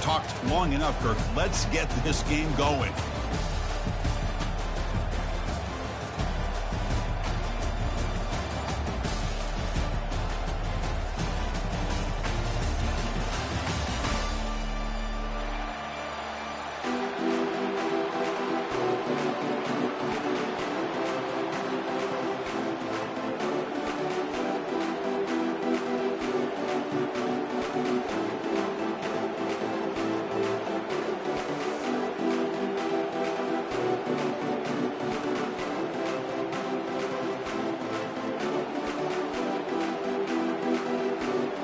talked long enough, Kirk. Let's get this game going.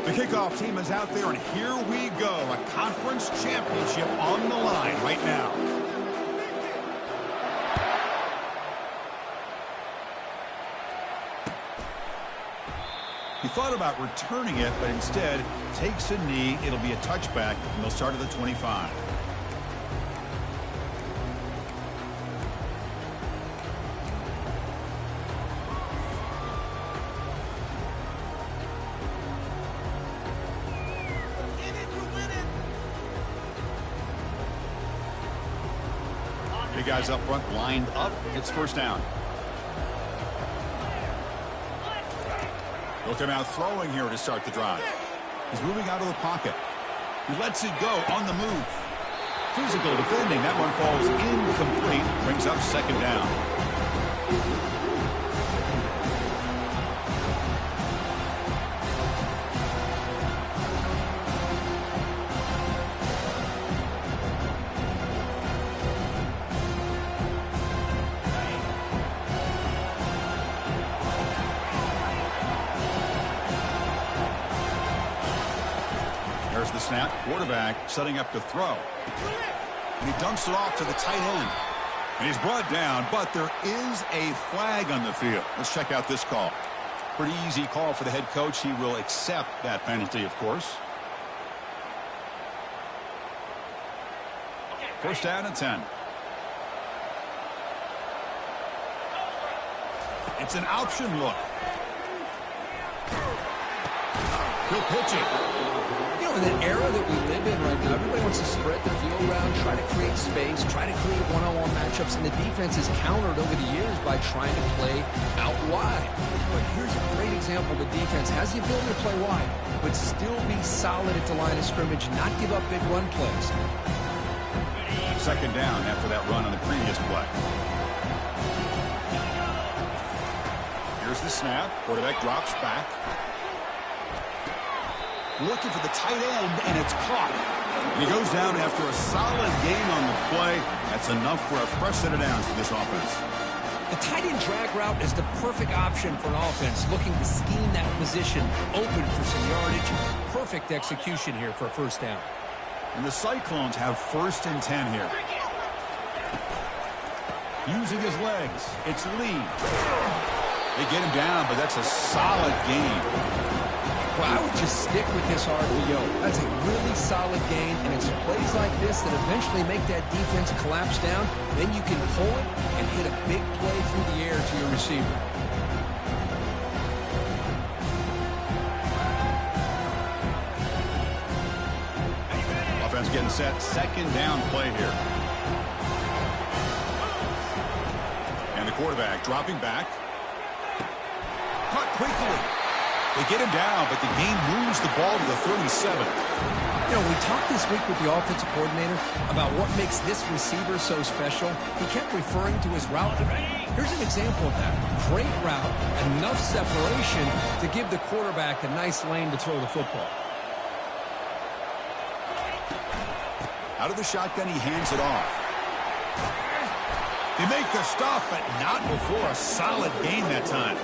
The kickoff team is out there, and here we go. A conference championship on the line right now. He thought about returning it, but instead takes a knee. It'll be a touchback, and they'll start at the 25. Big guys up front lined up. It's first down. Look him out throwing here to start the drive. He's moving out of the pocket. He lets it go on the move. Physical defending. That one falls incomplete. Brings up second down. There's the snap. Quarterback setting up to throw. And he dumps it off to the tight end. And he's brought down, but there is a flag on the field. Let's check out this call. Pretty easy call for the head coach. He will accept that penalty, of course. First down and 10. It's an option look. He'll pitch it. In an era that we live in right now, everybody wants to spread the field around, try to create space, try to create one-on-one matchups, and the defense has countered over the years by trying to play out wide. But here's a great example. The defense has the ability to play wide, but still be solid at the line of scrimmage, not give up big run plays. Second down after that run on the previous play. Here's the snap. Quarterback drops back. Looking for the tight end, and it's caught. And he goes down after a solid gain on the play. That's enough for a fresh set of downs for this offense. The tight end drag route is the perfect option for an offense looking to scheme that position open for some yardage. Perfect execution here for a first down. And the Cyclones have first and 10 here. Using his legs, it's Lee. They get him down, but that's a solid gain. Well, I would just stick with this RPO. That's a really solid gain, and it's plays like this that eventually make that defense collapse down. Then you can pull it and hit a big play through the air to your receiver. Offense getting set. Second down play here. And the quarterback dropping back. Cut quickly. They get him down, but the game moves the ball to the 37. You know, we talked this week with the offensive coordinator about what makes this receiver so special. He kept referring to his route. Here's an example of that. Great route, enough separation to give the quarterback a nice lane to throw the football. Out of the shotgun, he hands it off. They make the stop, but not before a solid gain that time.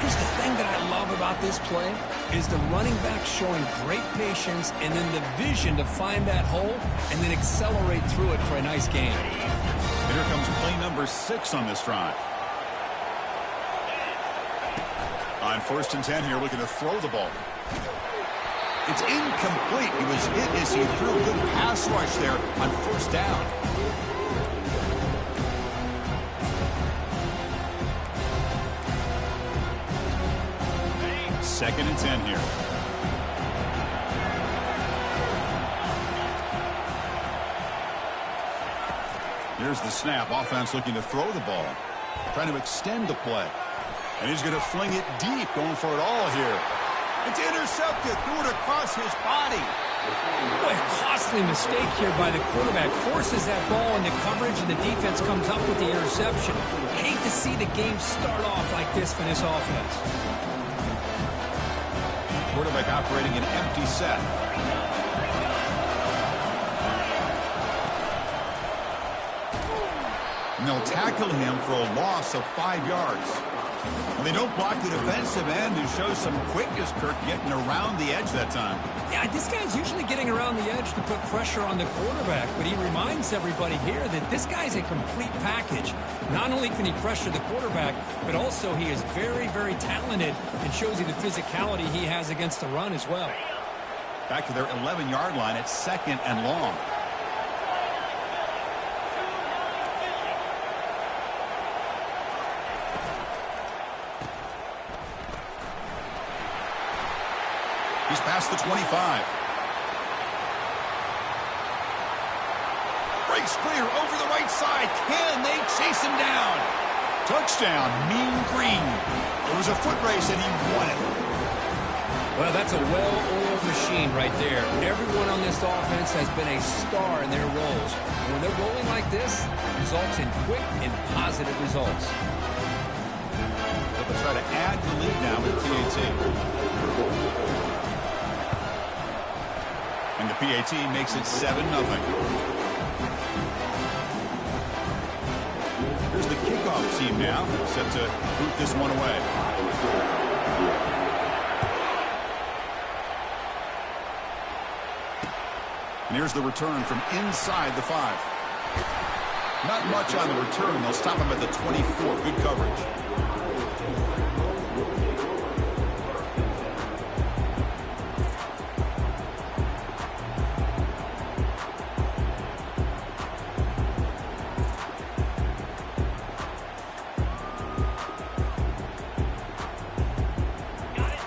Here's the thing that I love about this play is the running back showing great patience and then the vision to find that hole and then accelerate through it for a nice gain. And here comes play number 6 on this drive. On first and 10 here, looking to throw the ball. It's incomplete. He was hit as he threw a good pass rush there on first down. Second and 10 here. Here's the snap. Offense looking to throw the ball. Trying to extend the play. And he's going to fling it deep, going for it all here. It's intercepted. Threw it across his body. Boy, a costly mistake here by the quarterback. Forces that ball into coverage, and the defense comes up with the interception. Hate to see the game start off like this for this offense. Quarterback operating an empty set. And they'll tackle him for a loss of 5 yards. And they don't block the defensive end, who shows some quickness, Kirk, getting around the edge that time. Yeah, this guy's usually getting around the edge to put pressure on the quarterback, but he reminds everybody here that this guy's a complete package. Not only can he pressure the quarterback, but also he is very, very talented and shows you the physicality he has against the run as well. Back to their 11-yard line at 2nd and long. He's past the 25. Breaks clear over the right side. Can they chase him down? Touchdown, Mean Green. It was a foot race and he won it. Well, that's a well-oiled machine right there. Everyone on this offense has been a star in their roles. And when they're rolling like this, it results in quick and positive results. They'll try to add the lead now with PAT. And the PAT makes it 7-0. Here's the kickoff team now, set to boot this one away. And here's the return from inside the 5. Not much on the return. They'll stop him at the 24. Good coverage.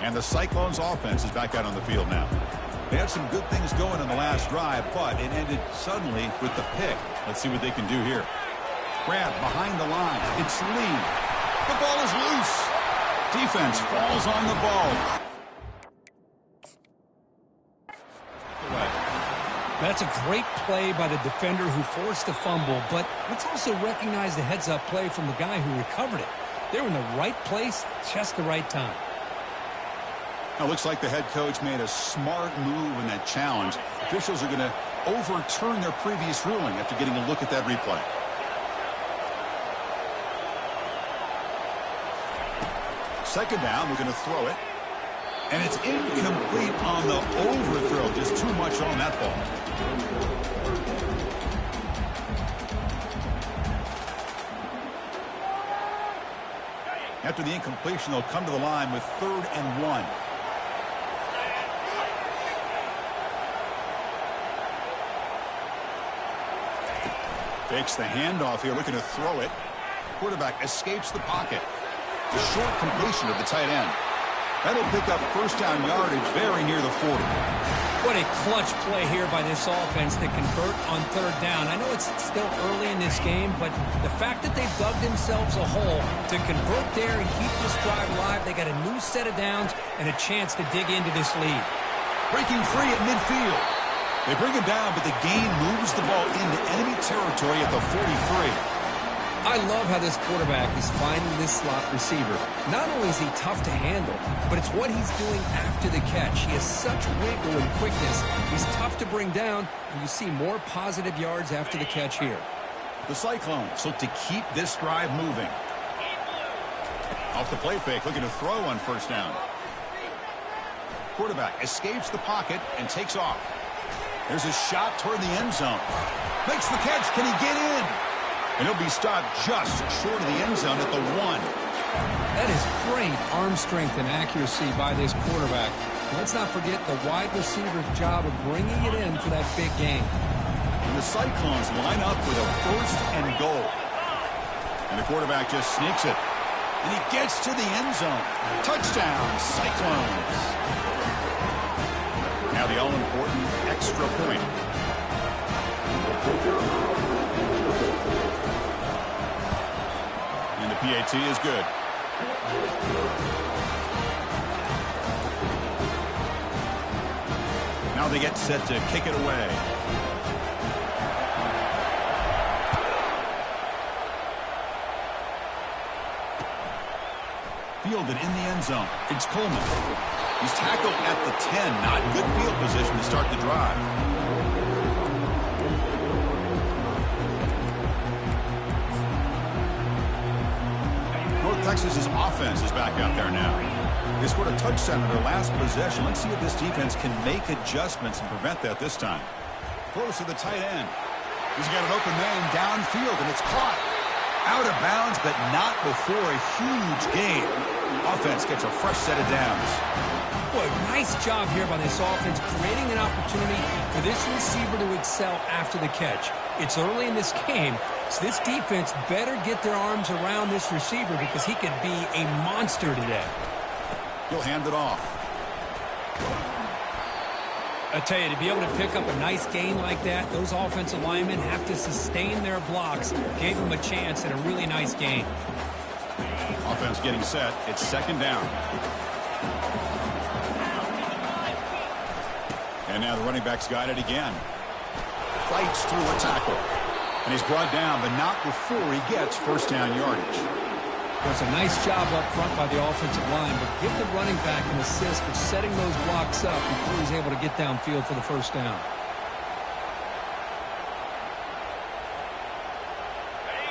And the Cyclones offense is back out on the field now. They had some good things going in the last drive, but it ended suddenly with the pick. Let's see what they can do here. Grab behind the line. It's Lee. The ball is loose. Defense falls on the ball. That's a great play by the defender who forced the fumble, but let's also recognize the heads-up play from the guy who recovered it. They were in the right place, just the right time. Now, looks like the head coach made a smart move in that challenge. Officials are going to overturn their previous ruling after getting a look at that replay. Second down, we're going to throw it. And it's incomplete on the overthrow. Just too much on that ball. After the incompletion, they'll come to the line with 3rd and 1. Fakes the handoff here, looking to throw it. Quarterback escapes the pocket. The short completion of the tight end. That'll pick up first down yardage very near the 40. What a clutch play here by this offense to convert on 3rd down. I know it's still early in this game, but the fact that they've dug themselves a hole to convert there and keep this drive alive, they got a new set of downs and a chance to dig into this lead. Breaking free at midfield. They bring him down, but the gain moves the ball into enemy territory at the 43. I love how this quarterback is finding this slot receiver. Not only is he tough to handle, but it's what he's doing after the catch. He has such wiggle and quickness. He's tough to bring down, and you see more positive yards after the catch here. The Cyclones look to keep this drive moving. Off the play fake, looking to throw on first down. Quarterback escapes the pocket and takes off. There's a shot toward the end zone. Makes the catch. Can he get in? And he'll be stopped just short of the end zone at the 1. That is great arm strength and accuracy by this quarterback. Let's not forget the wide receiver's job of bringing it in for that big game. And the Cyclones line up with a 1st and goal. And the quarterback just sneaks it. And he gets to the end zone. Touchdown, Cyclones. Now the all-important extra point. Penalty is good. Now they get set to kick it away. Fielded in the end zone. It's Coleman. He's tackled at the 10. Not good field position to start the drive. North Texas's offense is back out there now. They scored a touchdown in their last possession. Let's see if this defense can make adjustments and prevent that this time. Throws to the tight end. He's got an open man downfield, and it's caught. Out of bounds, but not before a huge gain. Offense gets a fresh set of downs. Boy, nice job here by this offense, creating an opportunity for this receiver to excel after the catch. It's early in this game, so this defense better get their arms around this receiver because he could be a monster today. He'll hand it off. I tell you, to be able to pick up a nice gain like that, those offensive linemen have to sustain their blocks. Gave them a chance at a really nice gain. Offense getting set. It's second down. And now the running back's got it again. Fights through a tackle. And he's brought down, but not before he gets first down yardage. It's a nice job up front by the offensive line, but give the running back an assist for setting those blocks up before he's able to get downfield for the first down.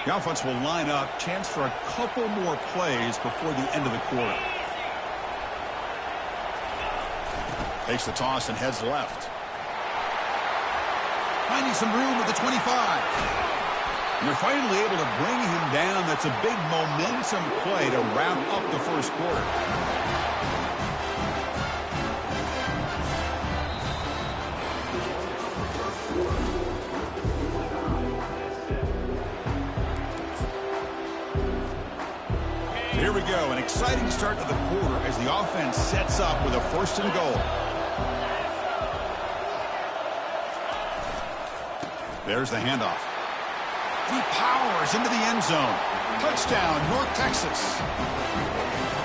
The offense will line up. Chance for a couple more plays before the end of the quarter. Takes the toss and heads left. Finding some room at the 25. And they're finally able to bring him down. That's a big momentum play to wrap up the first quarter. Here we go. An exciting start to the quarter as the offense sets up with a first and goal. There's the handoff. He powers into the end zone. Touchdown, North Texas.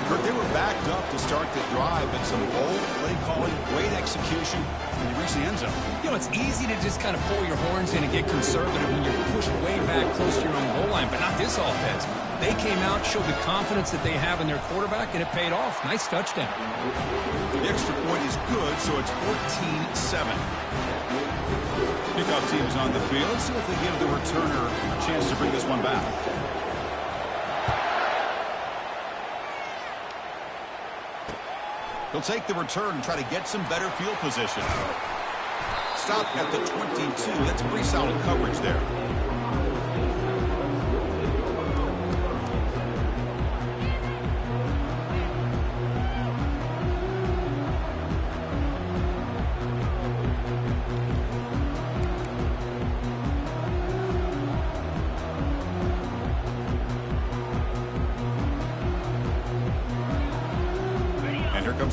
Kurt, they were backed up to start the drive, but some bold play calling, great execution, and they reach the end zone. You know, it's easy to just kind of pull your horns in and get conservative when you're pushed way back close to your own goal line, but not this offense. They came out, showed the confidence that they have in their quarterback, and it paid off. Nice touchdown. The extra point is good, so it's 14-7. Kickoff team's on the field. Let's see if they give the returner a chance to bring this one back. He'll take the return and try to get some better field position. Stop at the 22. That's pretty solid coverage there.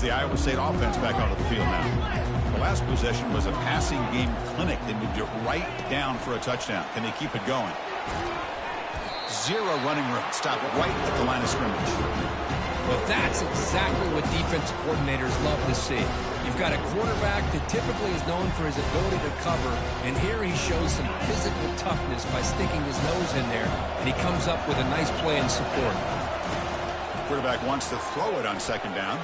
The Iowa State offense back onto the field now. The last possession was a passing game clinic. They moved it right down for a touchdown. Can they keep it going? Zero running room. Stop right at the line of scrimmage. Well, that's exactly what defensive coordinators love to see. You've got a quarterback that typically is known for his ability to cover, and here he shows some physical toughness by sticking his nose in there, and he comes up with a nice play in support. The quarterback wants to throw it on second down.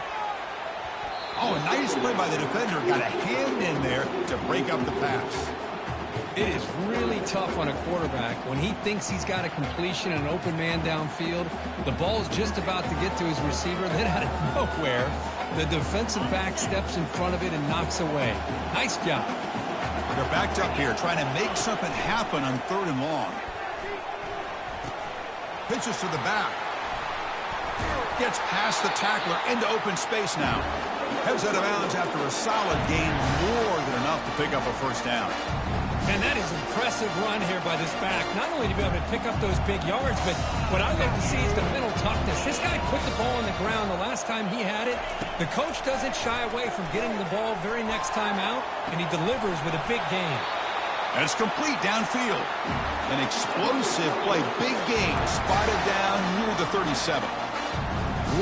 Oh, a nice play by the defender. Got a hand in there to break up the pass. It is really tough on a quarterback when he thinks he's got a completion and an open man downfield. The ball's just about to get to his receiver. Then out of nowhere, the defensive back steps in front of it and knocks away. Nice job. They're backed up here trying to make something happen on third and long. Pitches to the back. Gets past the tackler into open space now. Heads out of bounds after a solid gain, more than enough to pick up a first down. And that is an impressive run here by this back. Not only to be able to pick up those big yards, but what I love to see is the mental toughness. This guy put the ball on the ground the last time he had it. The coach doesn't shy away from getting the ball very next time out, and he delivers with a big gain. And it's complete downfield. An explosive play. Big gain. Spotted down near the 37.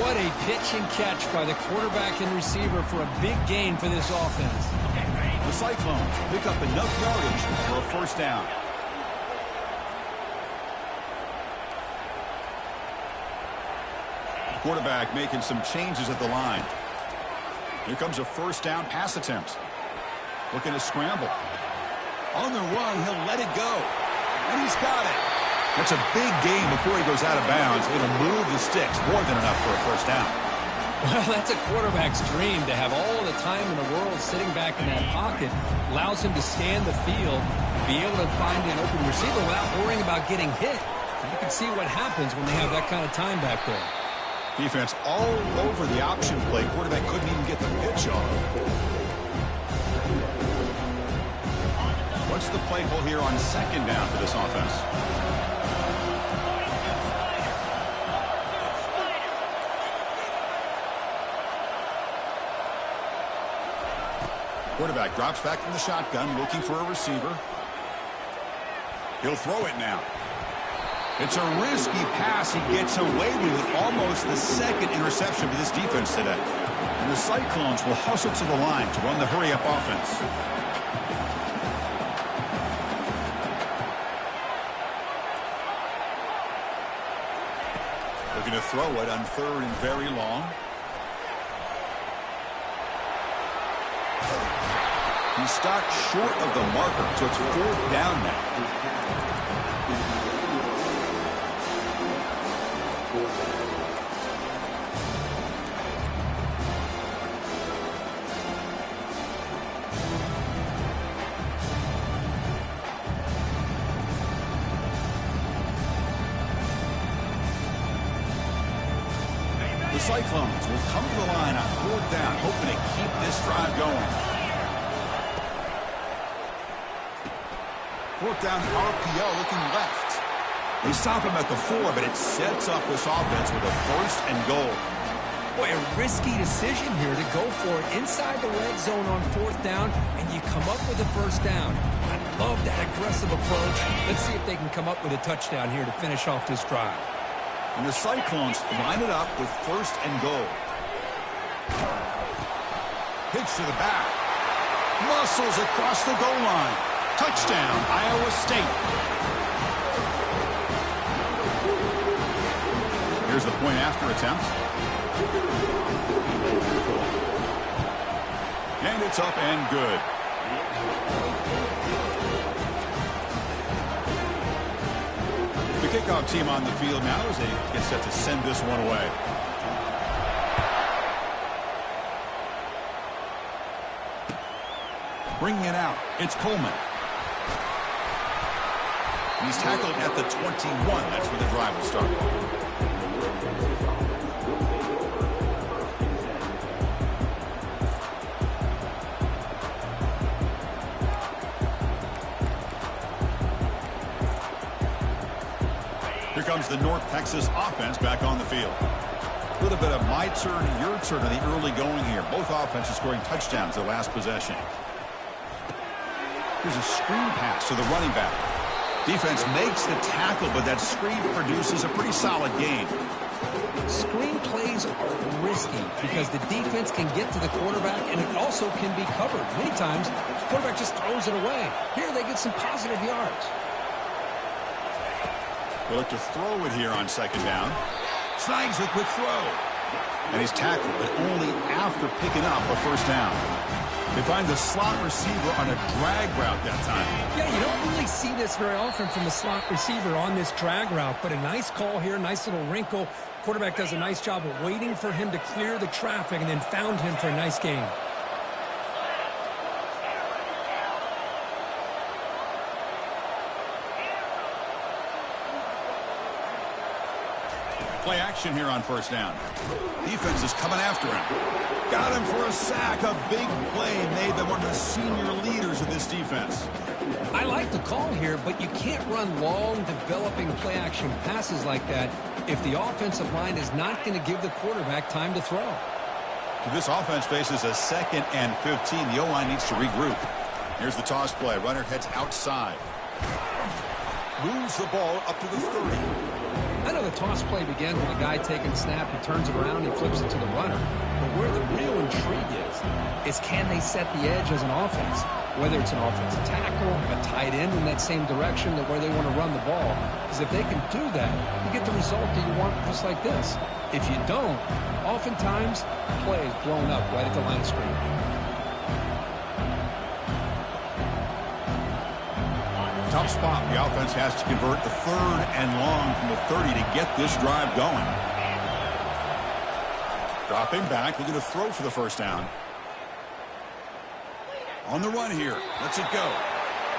What a pitch and catch by the quarterback and receiver for a big gain for this offense. The Cyclones pick up enough yardage for a first down. Quarterback making some changes at the line. Here comes a first down pass attempt. Looking to scramble. On the run, he'll let it go. And he's got it. That's a big gain before he goes out of bounds. It'll move the sticks more than enough for a first down. Well, that's a quarterback's dream to have all the time in the world sitting back in that pocket. Allows him to scan the field, be able to find an open receiver without worrying about getting hit. And you can see what happens when they have that kind of time back there. Defense all over the option play. Quarterback couldn't even get the pitch off. What's the play call here on second down for this offense? Quarterback drops back from the shotgun, looking for a receiver. He'll throw it now. It's a risky pass. He gets away with it. Almost the second interception for this defense today. And the Cyclones will hustle to the line to run the hurry-up offense. Looking to throw it on third and very long. He stopped short of the marker, so it's fourth down now. The Cyclones will come to the line on fourth down, hoping to keep this drive going. Fourth down RPO, looking left. They stop him at the 4, but it sets up this offense with a first and goal. Boy, a risky decision here to go for it inside the red zone on fourth down, and you come up with a first down. I love that aggressive approach. Let's see if they can come up with a touchdown here to finish off this drive. And the Cyclones line it up with first and goal. Pitch to the back. Muscles across the goal line. Touchdown, Iowa State. Here's the point after attempt. And it's up and good. The kickoff team on the field now as they get set to send this one away. Bringing it out, it's Coleman. He's tackled at the 21. That's where the drive will start. Here comes the North Texas offense back on the field. A little bit of my turn, your turn in the early going here. Both offenses scoring touchdowns their last possession. Here's a screen pass to the running back. Defense makes the tackle, but that screen produces a pretty solid gain. Screen plays are risky because the defense can get to the quarterback, and it also can be covered. Many times, the quarterback just throws it away. Here, they get some positive yards. They look to throw it here on second down. Snags a quick throw. And he's tackled, but only after picking up a first down. They find the slot receiver on a drag route that time. Yeah, you don't really see this very often from the slot receiver on this drag route, but a nice call here, nice little wrinkle. Quarterback does a nice job of waiting for him to clear the traffic and then found him for a nice gain. Play action here on first down. Defense is coming after him. Got him for a sack. A big play made them one of the senior leaders of this defense. I like the call here, but you can't run long, developing play-action passes like that if the offensive line is not going to give the quarterback time to throw. This offense faces a 2nd and 15. The O-line needs to regroup. Here's the toss play. Runner heads outside. Moves the ball up to the 30. I know the toss play begins with a guy taking the snap, he turns it around, he flips it to the runner. But where the real intrigue is can they set the edge as an offense? Whether it's an offensive tackle, a tight end in that same direction that where they want to run the ball. Because if they can do that, you get the result that you want just like this. If you don't, oftentimes, play is blown up right at the line of scrimmage. Tough spot. The offense has to convert the 3rd and long from the 30 to get this drive going. Dropping back, looking to throw for the first down. On the run here. Lets it go.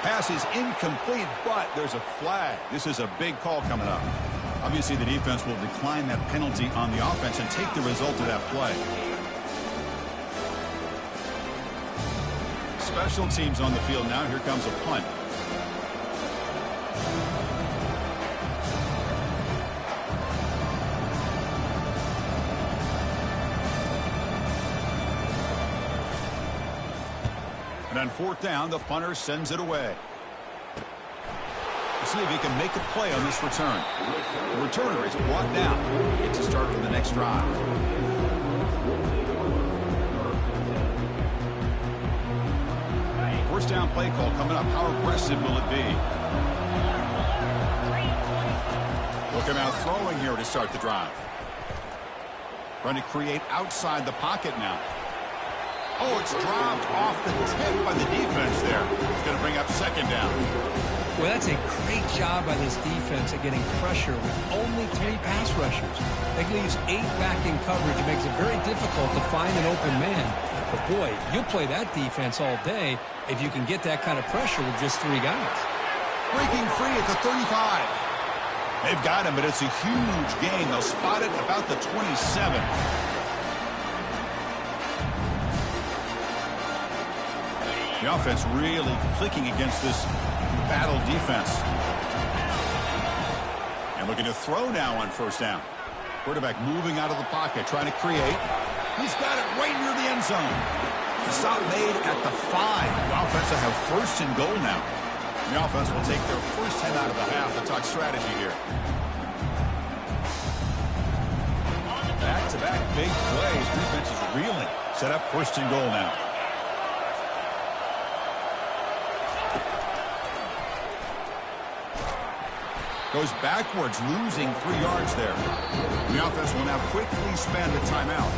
Pass is incomplete, but there's a flag. This is a big call coming up. Obviously, the defense will decline that penalty on the offense and take the result of that play. Special teams on the field now. Here comes a punt. And on 4th down, the punter sends it away. Let's see if he can make a play on this return. The returner is brought down. Gets a start for the next drive. First down play call coming up. How aggressive will it be? Looking out throwing here to start the drive. Trying to create outside the pocket now. Oh, it's dropped off the tip by the defense there. It's going to bring up 2nd down. Well, that's a great job by this defense at getting pressure with only 3 pass rushers. That leaves 8 back in coverage. It makes it very difficult to find an open man. But, boy, you'll play that defense all day if you can get that kind of pressure with just 3 guys. Breaking free at the 35. They've got him, but it's a huge gain. They'll spot it about the 27. The offense really clicking against this battle defense. And looking to throw now on 1st down. Quarterback moving out of the pocket, trying to create. He's got it right near the end zone. The stop made at the 5. The offense will have 1st and goal now. The offense will take their first 10 out of the half to talk strategy here. Back-to-back big plays. Defense is reeling. Set up 1st and goal now. Goes backwards, losing 3 yards there. The offense will now quickly spend a timeout.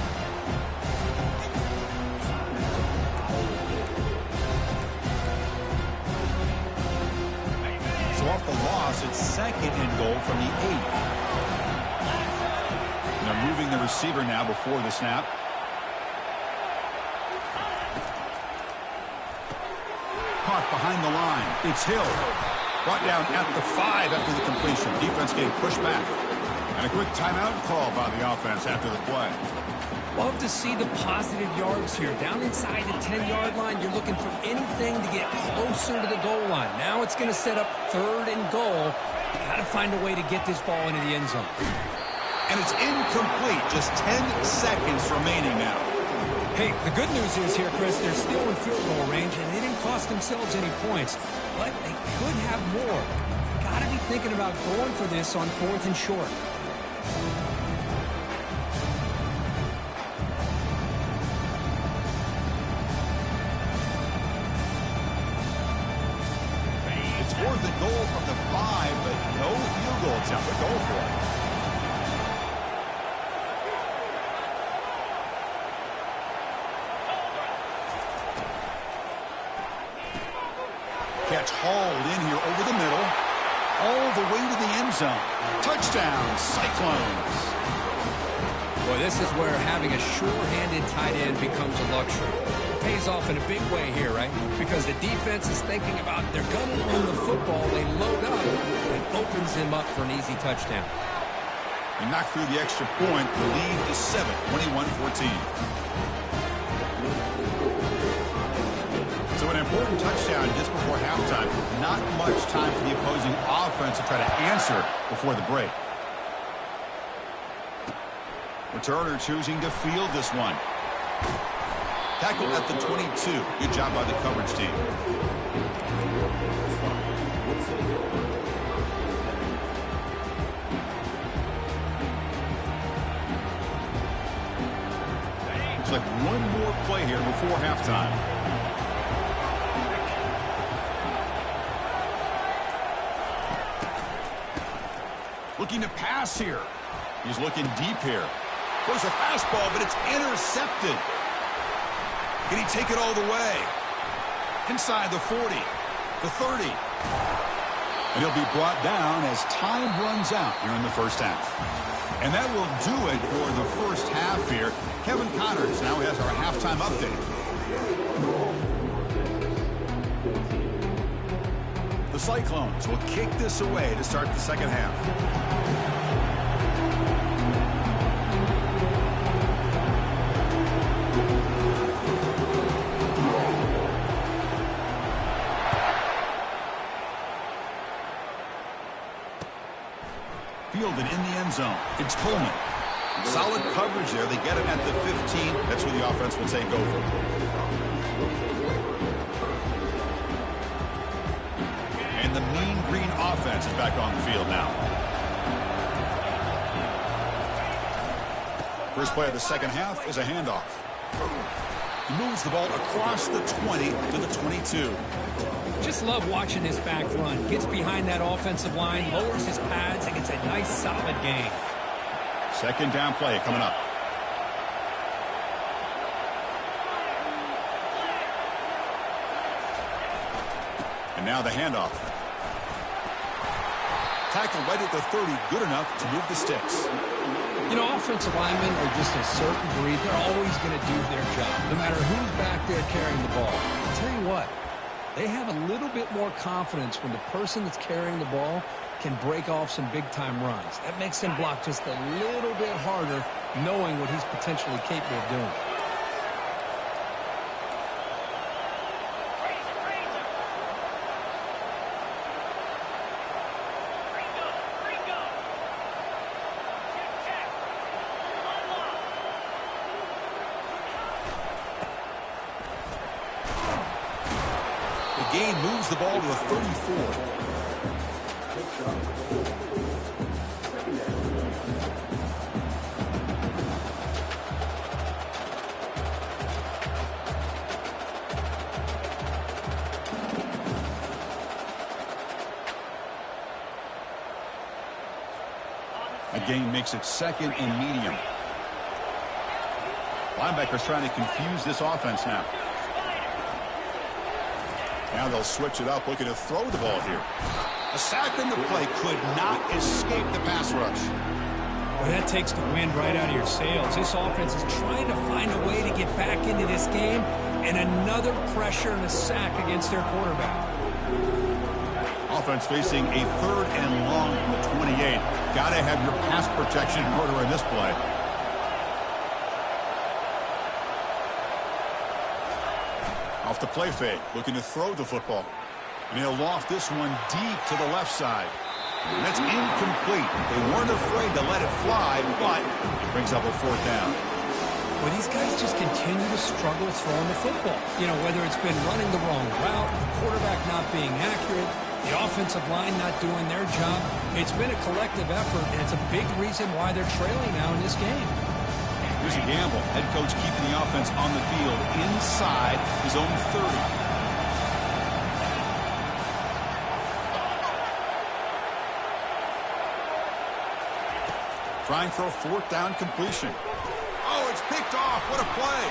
So off the loss, it's 2nd and goal from the 8. They're moving the receiver now before the snap. Caught behind the line. It's Hill. Brought down at the 5 after the completion. Defense getting pushed back. And a quick timeout call by the offense after the play. Love to see the positive yards here. Down inside the 10-yard line, you're looking for anything to get closer to the goal line. Now it's going to set up 3rd and goal. Got to find a way to get this ball into the end zone. And it's incomplete. Just 10 seconds remaining now. Hey, the good news is here, Chris, they're still in field goal range, and they didn't cost themselves any points. But they could have more. Got to be thinking about going for this on 4th and short. It's 4th and goal from the 5, but no field goal attempt to go for it. Catch hauled in here over the middle, all the way to the end zone. Touchdown, Cyclones. Boy, this is where having a sure-handed tight end becomes a luxury. It pays off in a big way here, right? Because the defense is thinking about they're going to run the football. They load up. It opens them up for an easy touchdown. They knock through the extra point. The lead is 7, 21-14. So an important touchdown just before halftime. Not much time for the opposing offense to try to answer before the break. Returner choosing to field this one. Tackle at the 22. Good job by the coverage team. Looks like one more play here before halftime. Looking to pass here. He's looking deep here. There's a fastball, but it's intercepted. Can he take it all the way? Inside the 40, the 30. And he'll be brought down as time runs out here in the first half. And that will do it for the first half here. Kevin Connors now has our halftime update. The Cyclones will kick this away to start the second half. Fielded in the end zone. It's Coleman. Solid coverage there. They get him at the 15. That's where the offense will take over. And the mean green offense is back on the field now. First play of the second half is a handoff. He moves the ball across the 20 to the 22. Just love watching this back run. Gets behind that offensive line, lowers his pads, and gets a nice, solid gain. Second down play coming up. And now the handoff. Tackle right at the 30, good enough to move the sticks. You know, offensive linemen are just a certain breed. They're always going to do their job, no matter who's back there carrying the ball. I'll tell you what. They have a little bit more confidence when the person that's carrying the ball can break off some big-time runs. That makes them block just a little bit harder, knowing what he's potentially capable of doing. Gain moves the ball to the 34. A gain makes it second and medium. Linebackers trying to confuse this offense now. Now they'll switch it up, looking to throw the ball here. A sack in the play could not escape the pass rush. Well, that takes the wind right out of your sails. This offense is trying to find a way to get back into this game, and another pressure and a sack against their quarterback. Offense facing a third and long from the 28. Got to have your pass protection in order in this play. Off the play fake, looking to throw the football. And he'll loft this one deep to the left side. And that's incomplete. They weren't afraid to let it fly, but it brings up a fourth down. Well, these guys just continue to struggle throwing the football. You know, whether it's been running the wrong route, the quarterback not being accurate, the offensive line not doing their job. It's been a collective effort, and it's a big reason why they're trailing now in this game. Here's a gamble. Head coach keeping the offense on the field inside his own 30. Trying for a fourth down completion. Oh, it's picked off. What a play.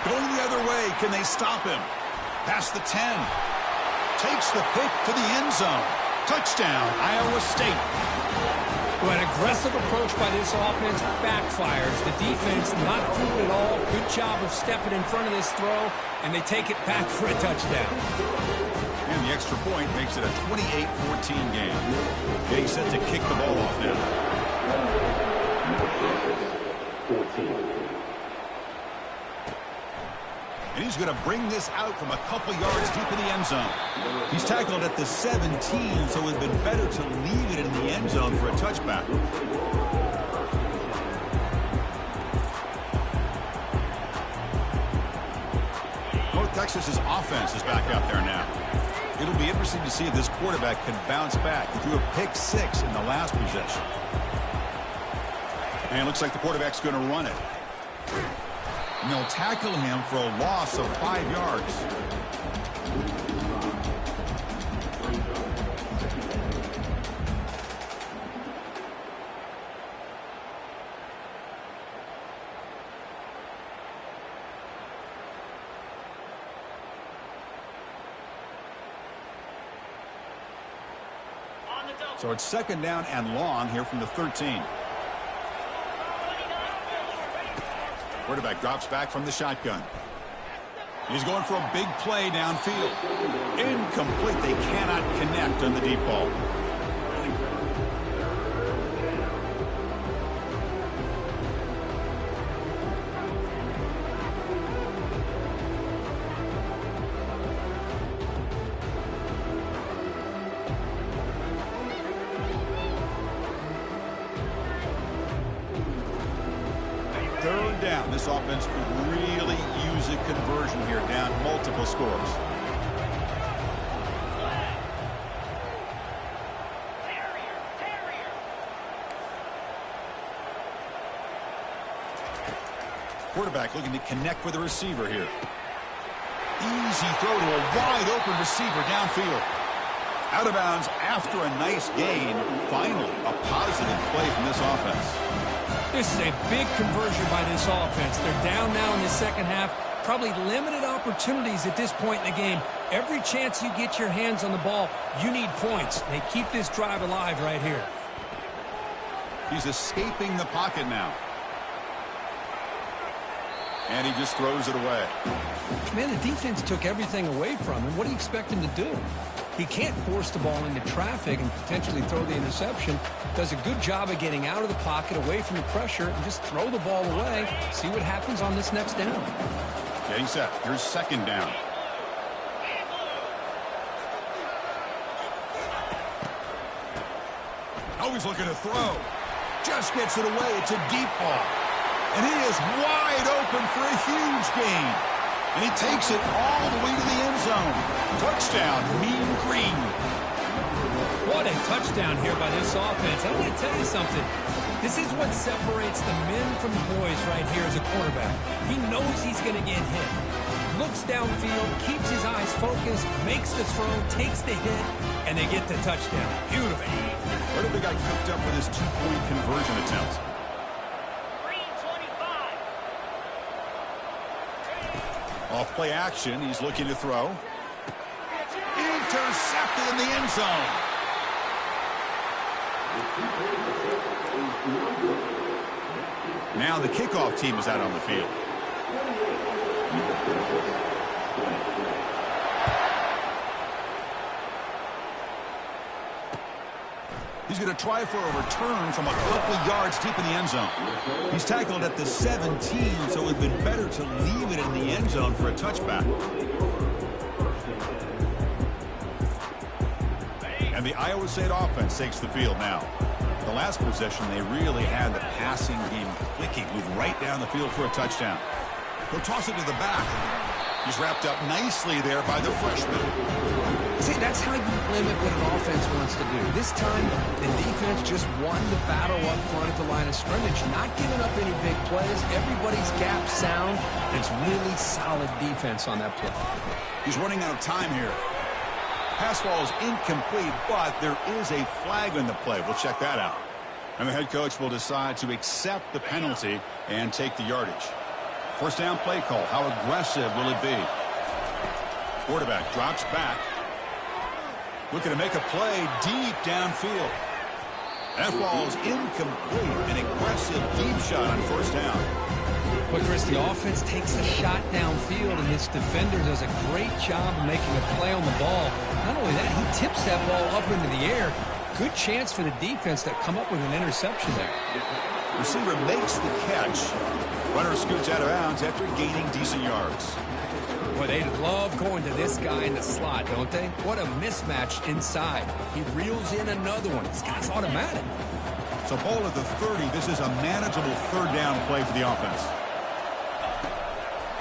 Going the other way. Can they stop him? Past the 10. Takes the pick to the end zone. Touchdown, Iowa State. Well, an aggressive approach by this offense backfires. The defense not fooled at all. Good job of stepping in front of this throw, and they take it back for a touchdown. And the extra point makes it a 28-14 game. Getting set to kick the ball off now. 14. And he's going to bring this out from a couple yards deep in the end zone. He's tackled at the 17, so it would have been better to leave it in the end zone for a touchback. Texas's offense is back out there now. It'll be interesting to see if this quarterback can bounce back. He threw a pick 6 in the last possession. And it looks like the quarterback's going to run it. And they'll tackle him for a loss of 5 yards. So it's 2nd down and long here from the 13. Quarterback drops back from the shotgun. He's going for a big play downfield. Incomplete. They cannot connect on the deep ball. Third down. This offense could really use a conversion here, down multiple scores. Quarterback looking to connect with the receiver here. Easy throw to a wide open receiver downfield. Out of bounds after a nice gain. Finally, a positive play from this offense. This is a big conversion by this offense. They're down now in the second half. Probably limited opportunities at this point in the game. Every chance you get your hands on the ball, you need points. They keep this drive alive right here. He's escaping the pocket now. And he just throws it away. Man, the defense took everything away from him. What do you expect him to do? He can't force the ball into traffic and potentially throw the interception. Does a good job of getting out of the pocket, away from the pressure, and just throw the ball away. See what happens on this next down. Getting set. Here's 2nd down. Always looking to throw. Just gets it away. It's a deep ball. And he is wide open for a huge gain. And he takes it all the way to the end zone. Touchdown, Mean Green. What a touchdown here by this offense. I want to tell you something. This is what separates the men from the boys right here as a quarterback. He knows he's going to get hit. Looks downfield, keeps his eyes focused, makes the throw, takes the hit, and they get the touchdown. Beautiful. Where did the guy cooked up with his 2-point conversion attempt? Off play action, he's looking to throw. Intercepted in the end zone. Now the kickoff team is out on the field. He's going to try for a return from a couple yards deep in the end zone. He's tackled at the 17, so it would have been better to leave it in the end zone for a touchback. And the Iowa State offense takes the field now. The last possession, they really had the passing game clicking, moved right down the field for a touchdown. He'll toss it to the back. He's wrapped up nicely there by the freshman. See, that's how you limit what an offense wants to do. This time, the defense just won the battle up front at the line of scrimmage, not giving up any big plays. Everybody's gap sound. It's really solid defense on that play. He's running out of time here. Pass ball is incomplete, but there is a flag on the play. We'll check that out. And the head coach will decide to accept the penalty and take the yardage. First down play call. How aggressive will it be? Quarterback drops back. Looking to make a play deep downfield. That ball's incomplete. An aggressive deep shot on first down. But Chris, the offense takes a shot downfield, and his defender does a great job of making a play on the ball. Not only that, he tips that ball up into the air. Good chance for the defense to come up with an interception there. Receiver makes the catch. Runner scoots out of bounds after gaining decent yards. Boy, they love going to this guy in the slot, don't they? What a mismatch inside. He reels in another one. This guy's automatic. So ball at the 30. This is a manageable third down play for the offense.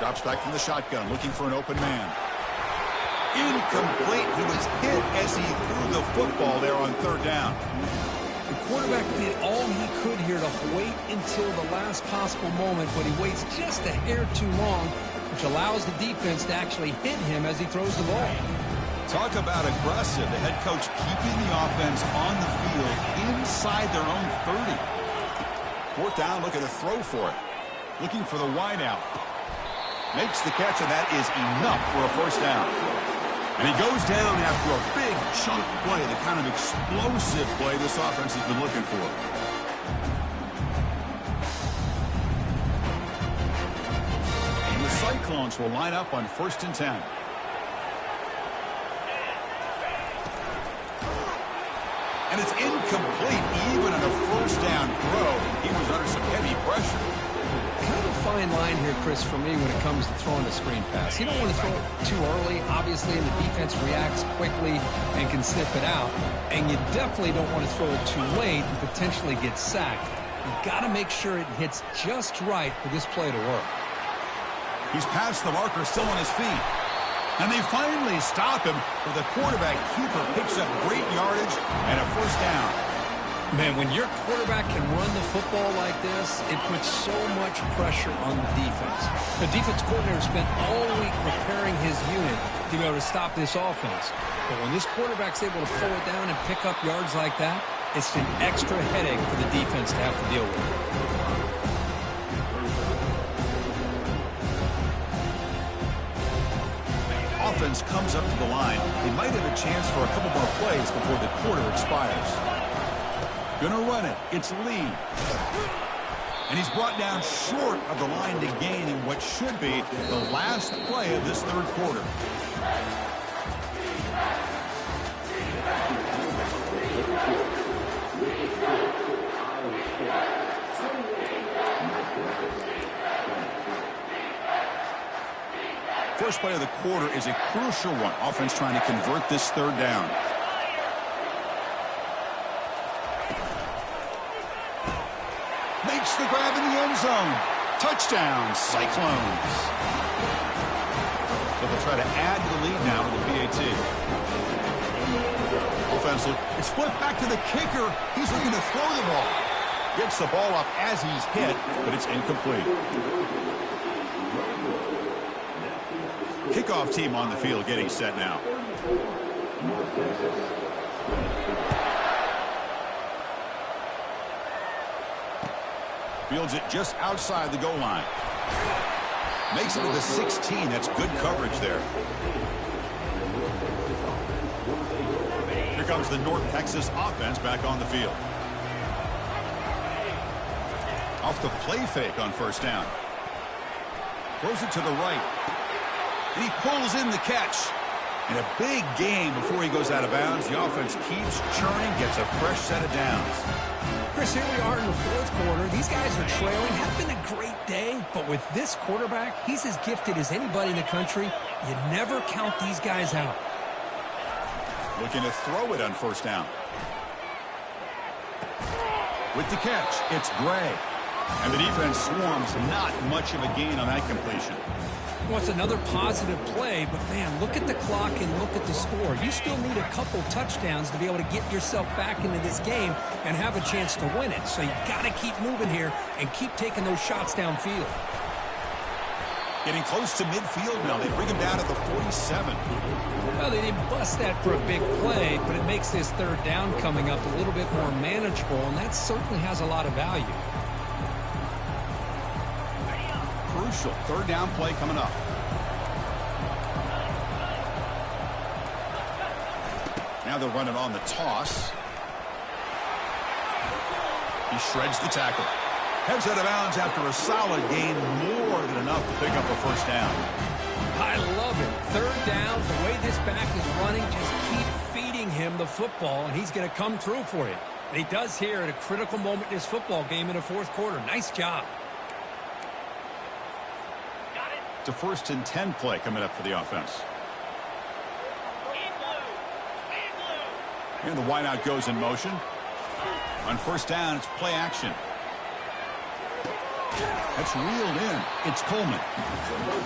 Drops back from the shotgun, looking for an open man. Incomplete. He was hit as he threw the football there on third down. The quarterback did all he could here to wait until the last possible moment, but he waits just a hair too long, which allows the defense to actually hit him as he throws the ball. Talk about aggressive. The head coach keeping the offense on the field inside their own 30. Fourth down, looking to throw for it. Looking for the wideout. Makes the catch, and that is enough for a first down. And he goes down after a big chunk play, the kind of explosive play this offense has been looking for. And the Cyclones will line up on 1st and 10. And it's incomplete even on a first down throw. He was under some heavy pressure. Kind of a fine line here, Chris, for me when it comes to throwing a screen pass. You don't want to throw it too early, obviously, and the defense reacts quickly and can sniff it out. And you definitely don't want to throw it too late and potentially get sacked. You've got to make sure it hits just right for this play to work. He's past the marker, still on his feet. And they finally stop him, but the quarterback keeper picks up great yardage and a first down. Man, when your quarterback can run the football like this, it puts so much pressure on the defense. The defense coordinator spent all week preparing his unit to be able to stop this offense. But when this quarterback's able to pull it down and pick up yards like that, it's an extra headache for the defense to have to deal with. Offense comes up to the line. They might have a chance for a couple more plays before the quarter expires. Gonna run it. It's Lee. And he's brought down short of the line to gain in what should be the last play of this third quarter. First play of the quarter is a crucial one. Offense trying to convert this third down. Makes the grab in the end zone. Touchdown, Cyclones. So they'll try to add to the lead now with the PAT. Offense, it's flipped back to the kicker. He's looking to throw the ball. Gets the ball off as he's hit, but it's incomplete. Kickoff team on the field getting set now. Fields it just outside the goal line. Makes it to the 16. That's good coverage there. Here comes the North Texas offense back on the field. Off the play fake on first down. Throws it to the right. And he pulls in the catch. And a big game before he goes out of bounds. The offense keeps churning, gets a fresh set of downs. Chris, here we are in the fourth quarter. These guys are trailing. Had been a great day, but with this quarterback, he's as gifted as anybody in the country. You never count these guys out. Looking to throw it on first down. With the catch, it's Gray. And the defense swarms. Not much of a gain on that completion. Well, it's another positive play, but, man, look at the clock and look at the score. You still need a couple touchdowns to be able to get yourself back into this game and have a chance to win it. So you got to keep moving here and keep taking those shots downfield. Getting close to midfield now. They bring him down at the 47. Well, they didn't bust that for a big play, but it makes this third down coming up a little bit more manageable, and that certainly has a lot of value. Crucial third down play coming up. Now they'll run it on the toss. He shreds the tackle. Heads out of bounds after a solid gain, more than enough to pick up a first down. I love it. Third down, the way this back is running, just keep feeding him the football, and he's going to come through for you. And he does here at a critical moment in this football game in the fourth quarter. Nice job. It's a 1st and 10 play coming up for the offense. And the wideout goes in motion. On first down, it's play action. That's reeled in. It's Coleman.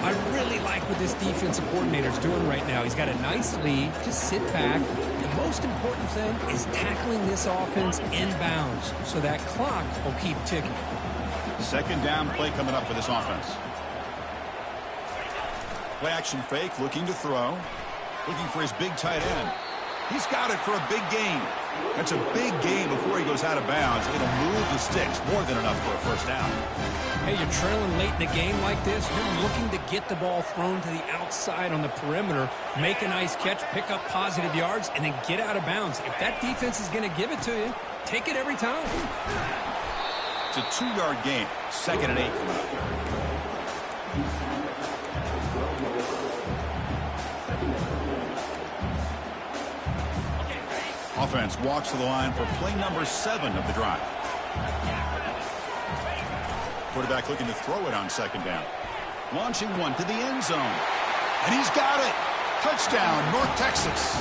I really like what this defensive coordinator is doing right now. He's got a nice lead. Just sit back. The most important thing is tackling this offense inbounds so that clock will keep ticking. Second down play coming up for this offense. Play action fake, looking to throw. Looking for his big tight end. He's got it for a big gain. That's a big gain before he goes out of bounds. It'll move the sticks more than enough for a first down. Hey, you're trailing late in the game like this. You're looking to get the ball thrown to the outside on the perimeter, make a nice catch, pick up positive yards, and then get out of bounds. If that defense is going to give it to you, take it every time. It's a 2-yard gain. 2nd and 8 coming up. Offense walks to the line for play number 7 of the drive. Quarterback looking to throw it on 2nd down. Launching one to the end zone. And he's got it. Touchdown, North Texas.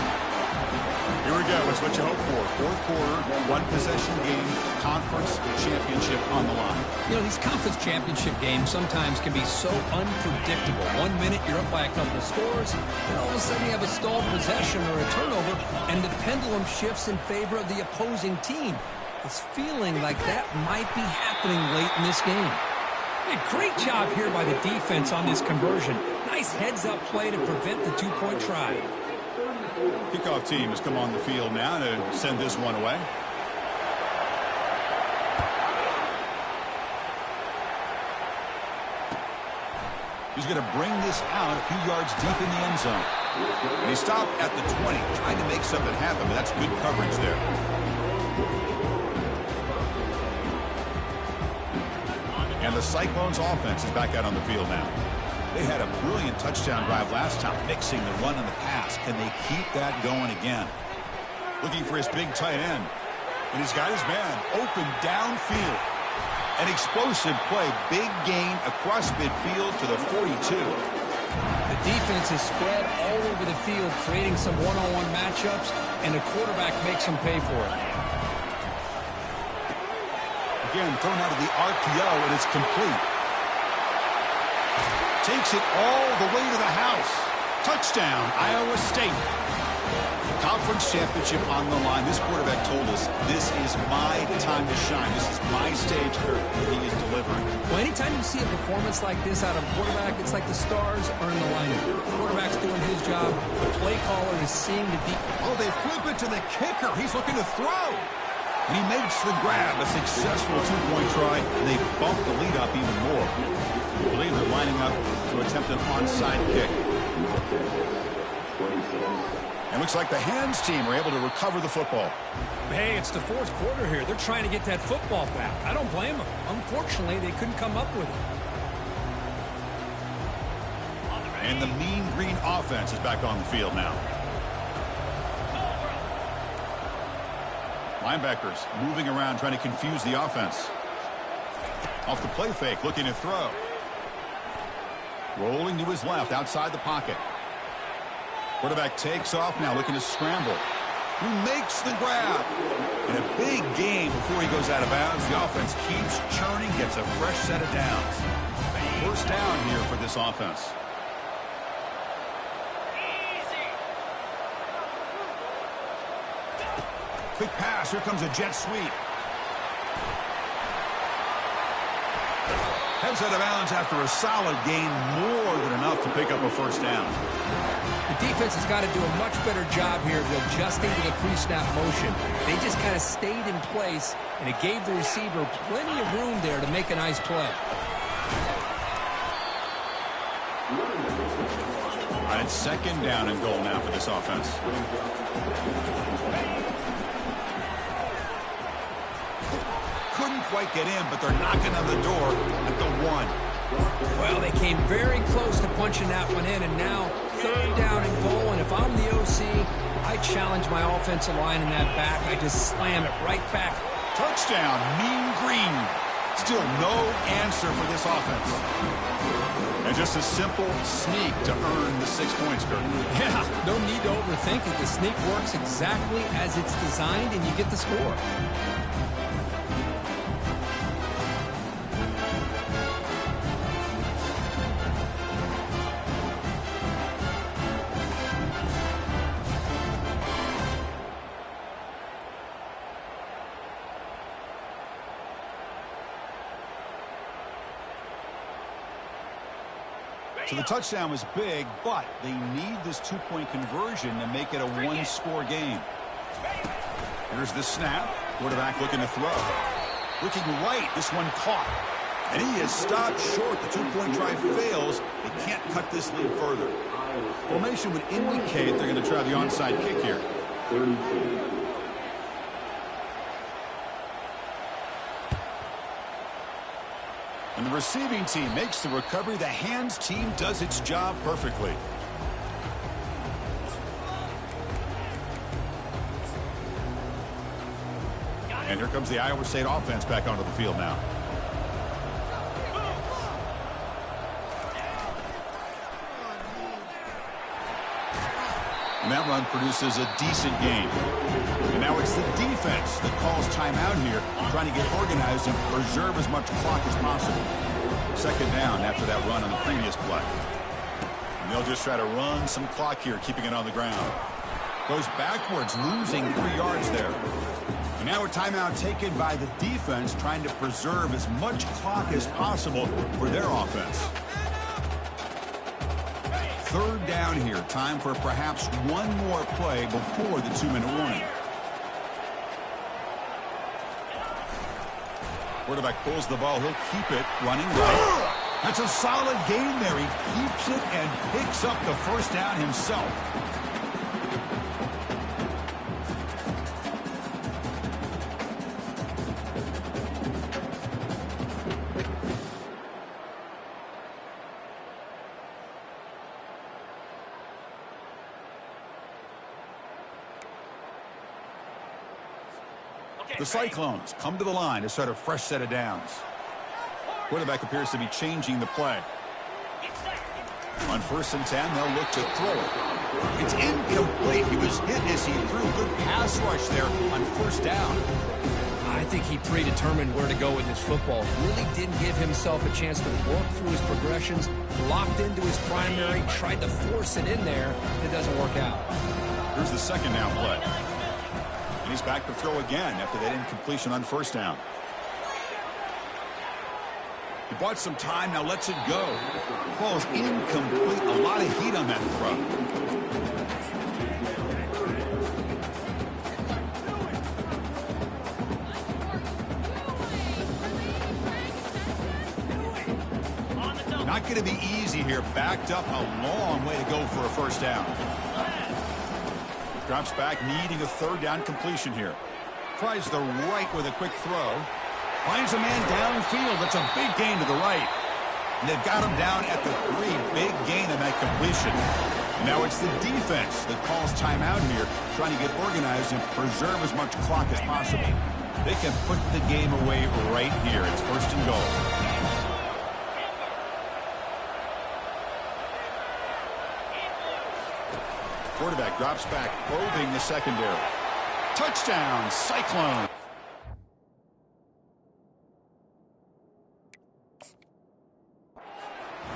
Here we go. It's what you hope for. 4th quarter, 1-possession game, conference championship on the line. You know, these conference championship games sometimes can be so unpredictable. 1 minute you're up by a couple of scores, and all of a sudden you have a stalled possession or a turnover, and the pendulum shifts in favor of the opposing team. It's feeling like that might be happening late in this game. Hey, great job here by the defense on this conversion. Nice heads-up play to prevent the 2-point try. Kickoff team has come on the field now to send this one away. He's going to bring this out a few yards deep in the end zone. And he stopped at the 20, trying to make something happen, but that's good coverage there. And the Cyclones offense is back out on the field now. They had a brilliant touchdown drive last time, mixing the run and the pass. Can they keep that going again? Looking for his big tight end. And he's got his man open downfield. An explosive play. Big gain across midfield to the 42. The defense is spread all over the field, creating some one-on-one matchups, and the quarterback makes them pay for it. Again, thrown out of the RPO, and it's complete. Takes it all the way to the house. Touchdown, Iowa State. Conference championship on the line. This quarterback told us, this is my time to shine. This is my stage curve that he is delivering. Well, anytime you see a performance like this out of a quarterback, it's like the stars are in alignment. The quarterback's doing his job. The play caller is seeing the deep. Oh, they flip it to the kicker. He's looking to throw. And he makes the grab. A successful 2-point try. And they bump the lead up even more. I believe they're lining up to attempt an onside kick. And looks like the hands team are able to recover the football. Hey, it's the 4th quarter here. They're trying to get that football back. I don't blame them. Unfortunately, they couldn't come up with it. And the mean green offense is back on the field now. Linebackers moving around, trying to confuse the offense. Off the play fake, looking to throw. Rolling to his left, outside the pocket. Quarterback takes off now, looking to scramble. He makes the grab. And a big gain before he goes out of bounds. The offense keeps churning, gets a fresh set of downs. First down here for this offense. Quick pass. Here comes a jet sweep. Heads out of bounds after a solid gain, more than enough to pick up a first down. The defense has got to do a much better job here of adjusting to the pre-snap motion. They just kind of stayed in place, and it gave the receiver plenty of room there to make a nice play. All right, it's 2nd down and goal now for this offense. Couldn't quite get in, but they're knocking on the door at the 1. Well, they came very close to punching that one in, and now 3rd down and goal. And if I'm the OC, I challenge my offensive line in that back. I just slam it right back. Touchdown, mean green. Still no answer for this offense. And just a simple sneak to earn the 6 points, Kurt. Yeah, no need to overthink it. The sneak works exactly as it's designed, and you get the score. So the touchdown was big, but they need this two-point conversion to make it a one-score game. Here's the snap. Quarterback looking to throw. Looking right. This one caught. And he is stopped short. The two-point drive fails. They can't cut this lead further. Formation would indicate they're going to try the onside kick here. 32. And the receiving team makes the recovery. The hands team does its job perfectly. And here comes the Iowa State offense back onto the field now. And that run produces a decent gain. And now it's the defense that calls timeout here, trying to get organized and preserve as much clock as possible. Second down after that run on the previous play. And they'll just try to run some clock here, keeping it on the ground. Goes backwards, losing 3 yards there. And now a timeout taken by the defense, trying to preserve as much clock as possible for their offense. Third down here. Time for perhaps one more play before the 2-minute warning. Quarterback pulls the ball. He'll keep it running right. That's a solid gain there. He keeps it and picks up the first down himself. The Cyclones come to the line to start a fresh set of downs. Quarterback appears to be changing the play. On 1st and 10, they'll look to throw it. It's incomplete. He was hit as he threw. Good pass rush there on 1st down. I think he predetermined where to go with his football. Really didn't give himself a chance to work through his progressions. Locked into his primary, tried to force it in there. It doesn't work out. Here's the 2nd down play. And he's back to throw again after that incompletion on 1st down. He bought some time, now lets it go. Ball's incomplete. A lot of heat on that throw. Not going to be easy here. Backed up a long way to go for a 1st down. Drops back, needing a 3rd down completion here. Tries the right with a quick throw. Finds a man downfield. That's a big gain to the right. And they've got him down at the 3. Big gain on that completion. And now it's the defense that calls timeout here, trying to get organized and preserve as much clock as possible. They can put the game away right here. It's 1st and goal. Quarterback drops back, probing the secondary. Touchdown, Cyclone.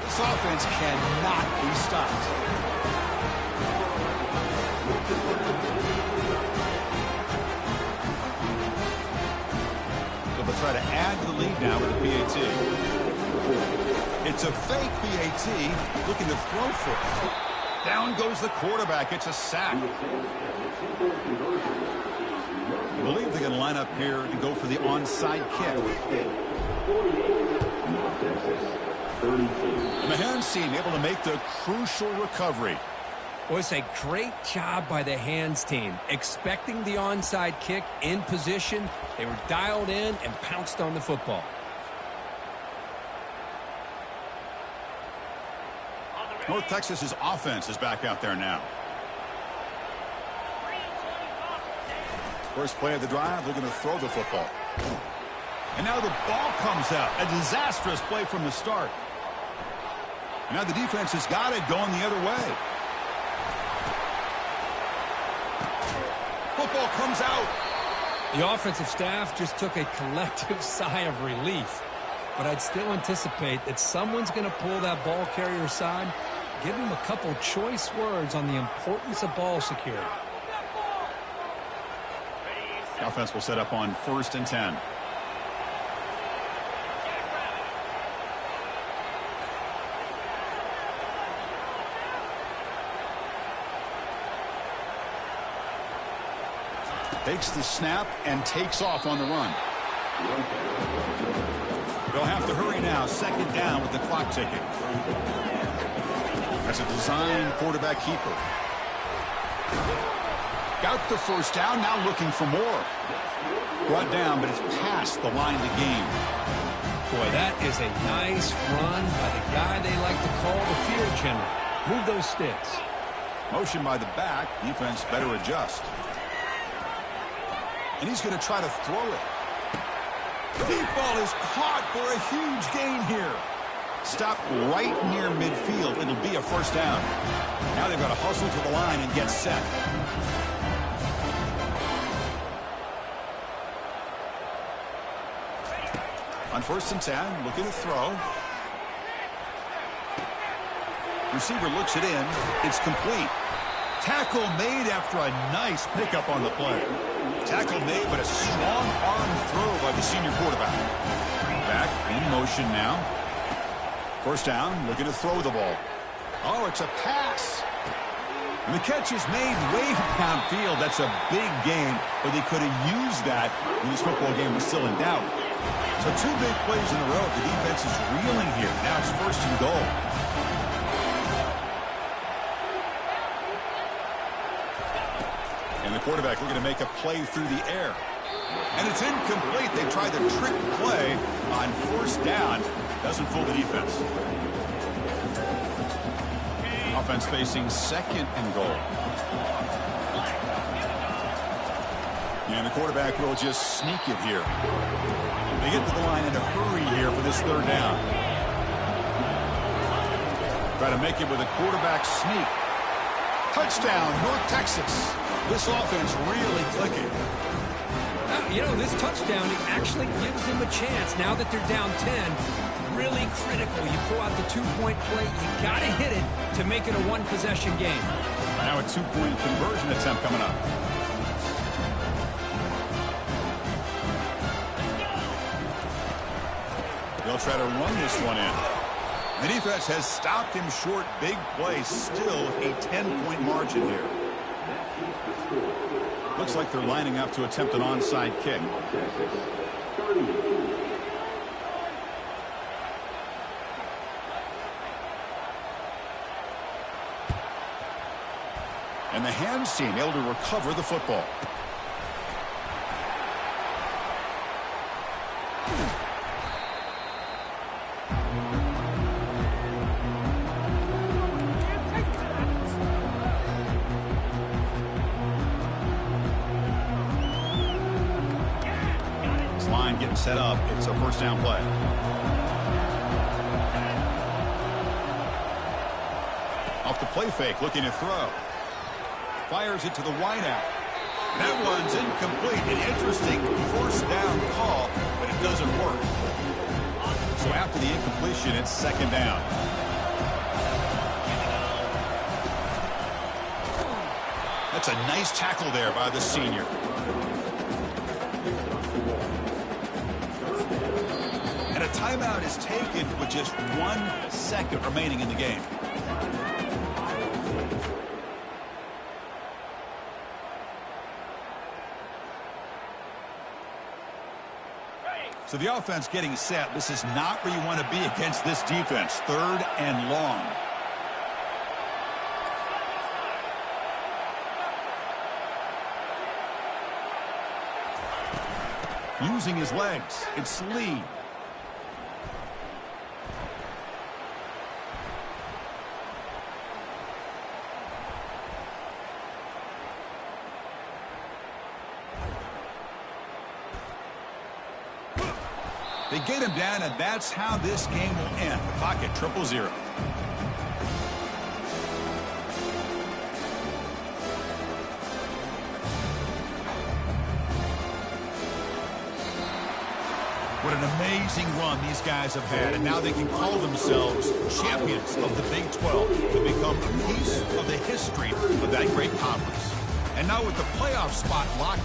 This offense cannot be stopped. So they'll try to add to the lead now with a PAT. It's a fake PAT, looking to throw for it. Down goes the quarterback. It's a sack. I believe they're going to line up here and go for the onside kick. And the hands team able to make the crucial recovery. Well, it's a great job by the hands team. Expecting the onside kick in position. They were dialed in and pounced on the football. North Texas's offense is back out there now. First play of the drive, looking to throw the football. And now the ball comes out. A disastrous play from the start. And now the defense has got it going the other way. Football comes out. The offensive staff just took a collective sigh of relief. But I'd still anticipate that someone's going to pull that ball carrier aside, give him a couple choice words on the importance of ball security. The offense will set up on 1st and 10. Takes the snap and takes off on the run. They'll have to hurry now. Second down with the clock ticking. That's a design quarterback keeper. Got the first down, now looking for more. Brought down, but it's past the line to gain. Boy, that is a nice run by the guy they like to call the field general. Move those sticks. Motion by the back. Defense better adjust. And he's going to try to throw it. Deep ball is caught for a huge gain here. Stop right near midfield. It'll be a first down. Now they've got to hustle to the line and get set. On 1st and 10, looking to throw. Receiver looks it in. It's complete. Tackle made after a nice pickup on the play. Tackle made, but a strong arm throw by the senior quarterback. Back in motion now. First down, looking to throw the ball. Oh, it's a pass. And the catch is made way downfield. That's a big gain, but they could have used that when this football game was still in doubt. So 2 big plays in a row. The defense is reeling here. Now it's 1st and goal. And the quarterback looking to make a play through the air. And it's incomplete. They tried the trick play on 1st down. Doesn't fool the defense. Offense facing 2nd and goal. And the quarterback will just sneak it here. They get to the line in a hurry here for this 3rd down. Try to make it with a quarterback sneak. Touchdown, North Texas. This offense really clicking. You know, this touchdown, it actually gives them a chance now that they're down 10. Really critical. You pull out the 2-point play. You got to hit it to make it a 1-possession game. Now a 2-point conversion attempt coming up. They'll try to run this one in. The defense has stopped him short. Big play. Still a 10-point margin here. Looks like they're lining up to attempt an onside kick. And the hands team able to recover the football. Getting set up. It's a 1st down play. Off the play fake, looking to throw. Fires it to the wideout. That one's incomplete. An interesting 1st down call, but it doesn't work. So after the incompletion, it's 2nd down. That's a nice tackle there by the senior. And a timeout is taken with just 1 second remaining in the game. So the offense getting set. This is not where you want to be against this defense. 3rd and long. Using his legs. It's Lee. They get him down, and that's how this game will end. The clock at 0-0. What an amazing run these guys have had, and now they can call themselves champions of the Big 12 to become a piece of the history of that great conference. And now with the playoff spot locked